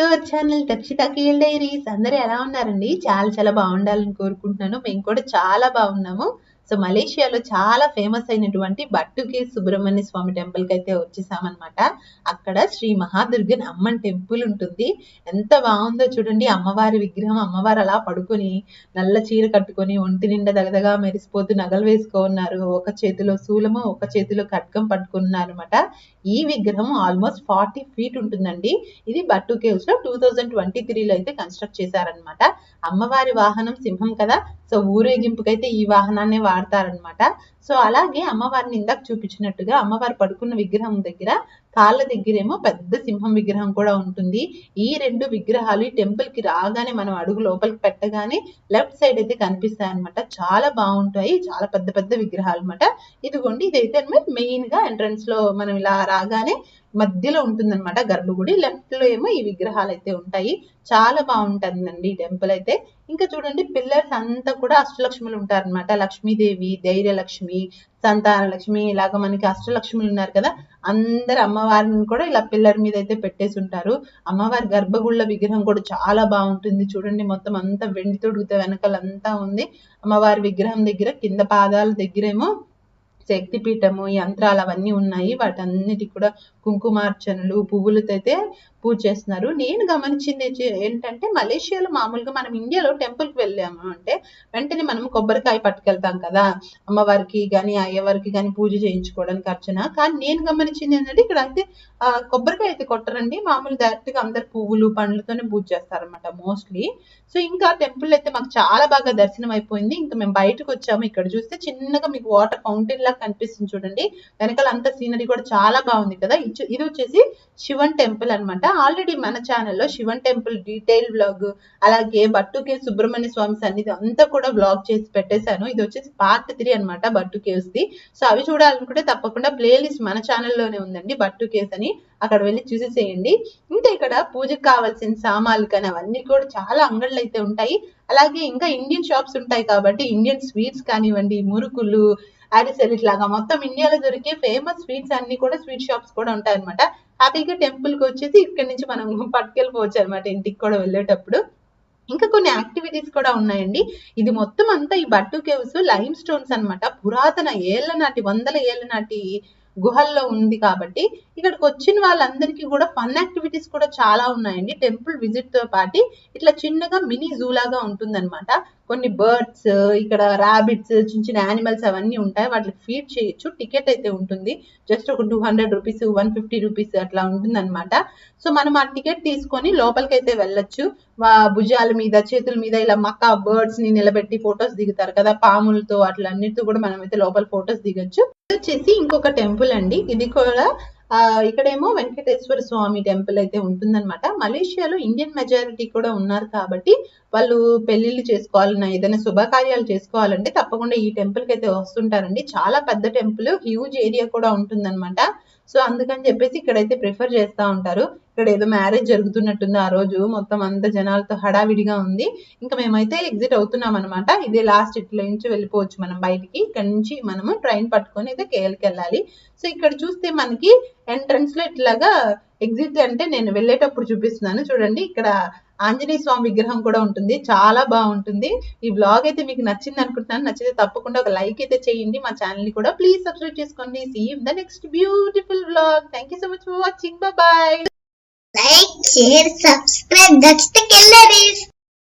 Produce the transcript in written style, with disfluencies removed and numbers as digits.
To our channel Dakshitha KL diaries. అందరూ ఎలా ఉన్నారండి? చాలా బాగుండాలని కోరుకుంటున్నాను. మేము కూడా చాలా బాగున్నాము. సో మలేషియాలో చాలా ఫేమస్ అయినటువంటి బట్టుకే సుబ్రహ్మణ్య స్వామి టెంపుల్ కి అయితే వచ్చేసామన్నమాట. అక్కడ శ్రీ మహాదుర్గన్ అమ్మన్ టెంపుల్ ఉంటుంది. ఎంత బాగుందో చూడండి. అమ్మవారి విగ్రహం, అమ్మవారు అలా పడుకొని నల్ల చీర కట్టుకొని ఒంటి నిండా దగదగా మెరిసిపోతూ నగలు వేసుకున్నారు. ఒక చేతిలో శూలము, ఒక చేతిలో ఖడ్గం పట్టుకున్నారు అనమాట. ఈ విగ్రహం ఆల్మోస్ట్ 40 feet ఉంటుందండి. ఇది బట్టు కేవ్స్ లో 2023లో అయితే కన్స్ట్రక్ట్ చేశారనమాట. అమ్మవారి వాహనం సింహం కదా, సో ఊరేగింపుకైతే ఈ వాహనాన్ని వాడతారనమాట. సో అలాగే అమ్మవారిని ఇందాక చూపించినట్టుగా అమ్మవారు పడుకున్న విగ్రహం దగ్గర కాళ్ళ దగ్గరేమో పెద్ద సింహం విగ్రహం కూడా ఉంటుంది. ఈ రెండు విగ్రహాలు ఈ టెంపుల్ కి రాగానే మనం అడుగు లోపలికి పెట్టగానే లెఫ్ట్ సైడ్ అయితే కనిపిస్తాయి అనమాట. చాలా బాగుంటాయి, చాలా పెద్ద విగ్రహాలు అనమాట. ఇదిగోండి, ఇదైతే మెయిన్ గా ఎంట్రన్స్ లో మనం ఇలా రాగానే మధ్యలో ఉంటుందన్నమాట గర్భగుడి. లెఫ్ట్ లో ఏమో ఈ విగ్రహాలు అయితే ఉంటాయి. చాలా బాగుంటుందండి టెంపుల్ అయితే. ఇంకా చూడండి, పిల్లర్స్ అంతా కూడా అష్టలక్ష్ములు ఉంటారనమాట. లక్ష్మీదేవి, ధైర్యలక్ష్మి, సంతాన లక్ష్మి, ఇలాగ మనకి అష్టలక్ష్ములు ఉన్నారు కదా, అందరు అమ్మవారిని కూడా ఇలా పిల్లర్ మీద అయితే పెట్టేసి ఉంటారు. అమ్మవారి గర్భగుళ్ళ విగ్రహం కూడా చాలా బాగుంటుంది. చూడండి, మొత్తం అంతా వెండి తొడుగుతో వెనకాలంతా ఉంది. అమ్మవారి విగ్రహం దగ్గర కింద పాదాల దగ్గరేమో శక్తిపీఠము, యంత్రాలు అవన్నీ ఉన్నాయి. వాటన్నిటికి కూడా కుంకుమార్చనలు, పువ్వులతో అయితే పూజ చేస్తున్నారు. నేను గమనించింది ఏంటంటే, మలేషియాలో మామూలుగా మనం ఇండియాలో టెంపుల్కి వెళ్ళాము అంటే వెంటనే మనం కొబ్బరికాయ పట్టుకెళ్తాం కదా అమ్మవారికి కానీ అయ్యవారికి కానీ పూజ చేయించుకోవడానికి అర్చన. కానీ నేను గమనించింది ఏంటంటే, ఇక్కడ అయితే కొబ్బరికాయ అయితే కొట్టరండి. మామూలు డైరెక్ట్ గా అందరు పువ్వులు పండ్లతోనే పూజ చేస్తారనమాట మోస్ట్లీ. సో ఇంకా టెంపుల్ అయితే మాకు చాలా బాగా దర్శనం అయిపోయింది. ఇంకా మేము బయటకు వచ్చాము. ఇక్కడ చూస్తే చిన్నగా మీకు వాటర్ ఫౌంటైన్ లాగా కనిపిస్తుంది చూడండి. వెనకాల అంతా సీనరీ కూడా చాలా బాగుంది కదా. ఇది వచ్చేసి శివన్ టెంపుల్ అనమాట. ఆల్రెడీ మన ఛానల్లో శివన్ టెంపుల్ డీటెయిల్ వ్లాగ్, అలాగే బట్టుకే సుబ్రహ్మణ్య స్వామి సన్నిధి అంతా కూడా వ్లాగ్ చేసి పెట్టేశాను. ఇది వచ్చేసి పార్ట్ 3 అనమాట బట్టు కేవ్స్ ది. సో అవి చూడాలనుకుంటే తప్పకుండా ప్లేలిస్ట్ మన ఛానల్లోనే ఉందండి, బట్టు కేవ్స్ అని. అక్కడ వెళ్ళి చూసేసేయండి. ఇంకా ఇక్కడ పూజకు కావాల్సిన సామాన్లు కానీ అవన్నీ కూడా చాలా అంగళ్ళు అయితే ఉంటాయి. అలాగే ఇంకా ఇండియన్ షాప్స్ ఉంటాయి కాబట్టి ఇండియన్ స్వీట్స్ కానివ్వండి, మురుకులు, అరిసెలు, ఇట్లాగా మొత్తం ఇండియాలో దొరికే ఫేమస్ స్వీట్స్ అన్ని కూడా స్వీట్ షాప్స్ కూడా ఉంటాయి అనమాట. హ్యాపీగా టెంపుల్ కి వచ్చేసి ఇక్కడ నుంచి మనం పట్టుకెళ్ళిపోవచ్చు అనమాట ఇంటికి కూడా వెళ్ళేటప్పుడు. ఇంకా కొన్ని యాక్టివిటీస్ కూడా ఉన్నాయండి. ఇది మొత్తం అంతా ఈ బట్టు కేవ్స్ లైమ్ స్టోన్స్ అనమాట. పురాతన ఏళ్ల నాటి, వందల ఏళ్ల నాటి గుహల్లో ఉంది కాబట్టి ఇక్కడికి వచ్చిన వాళ్ళందరికీ కూడా ఫన్ యాక్టివిటీస్ కూడా చాలా ఉన్నాయండి. టెంపుల్ విజిట్ తో పాటు ఇట్లా చిన్నగా మినీ జూ లాగా ఉంటుందన్నమాట. కొన్ని బర్డ్స్, ఇక్కడ ర్యాబిట్స్, చిన్న యానిమల్స్ అవన్నీ ఉంటాయి. వాటికి ఫీడ్ చేయొచ్చు. టికెట్ అయితే ఉంటుంది. జస్ట్ ఒక 200 రూపీస్, 150 రూపీస్ అట్లా ఉంటుంది అనమాట. సో మనం ఆ టికెట్ తీసుకొని లోపలికి అయితే వెళ్ళొచ్చు. భుజాల మీద, చేతుల మీద ఇలా మక్క బర్డ్స్ ని నిలబెట్టి ఫొటోస్ దిగుతారు కదా, పాములతో అట్లా అన్నిటితో కూడా మనం అయితే లోపల ఫొటోస్ దిగొచ్చు. వచ్చేసి ఇంకొక టెంపుల్ అండి. ఇది కూడా ఇక్కడేమో వెంకటేశ్వర స్వామి టెంపుల్ అయితే ఉంటుందన్నమాట. మలేషియాలో ఇండియన్ మెజారిటీ కూడా ఉన్నారు కాబట్టి వాళ్ళు పెళ్లిళ్ళు చేసుకోవాలన్నా, ఏదైనా శుభకార్యాలు చేసుకోవాలంటే తప్పకుండా ఈ టెంపుల్ కి అయితే వస్తుంటారండి. చాలా పెద్ద టెంపుల్, హ్యూజ్ ఏరియా కూడా ఉంటుందన్నమాట. సో అందుకని చెప్పేసి ఇక్కడైతే ప్రిఫర్ చేస్తూ ఉంటారు. ఇక్కడ ఏదో మ్యారేజ్ జరుగుతున్నట్టుంది ఆ రోజు. మొత్తం అంత జనాలతో హడావిడిగా ఉంది. ఇంకా మేమైతే ఎగ్జిట్ అవుతున్నాం అనమాట. ఇదే లాస్ట్, ఇట్లా నుంచి వెళ్ళిపోవచ్చు మనం బయటికి. ఇక్కడ నుంచి మనము ట్రైన్ పట్టుకొని అయితే కేఎల్కి వెళ్ళాలి. సో ఇక్కడ చూస్తే మనకి ఎంట్రన్స్ లో ఇట్లాగా ఎగ్జిట్ అంటే నేను వెళ్ళేటప్పుడు చూపిస్తున్నాను చూడండి. ఇక్కడ ఆంజనేయ స్వామి విగ్రహం కూడా ఉంటుంది. చాలా బాగుంటుంది. ఈ వ్లాగ్ అయితే మీకు నచ్చింది అనుకుంటున్నాను. నచ్చితే తప్పకుండా ఒక లైక్ అయితే చేయండి. మా ఛానల్ ని కూడా ప్లీజ్ సబ్స్క్రైబ్ చేసుకోండి. See you in the next beautiful vlog. Thank you so much for watching. Bye bye. Like, share, subscribe. That's the killer is.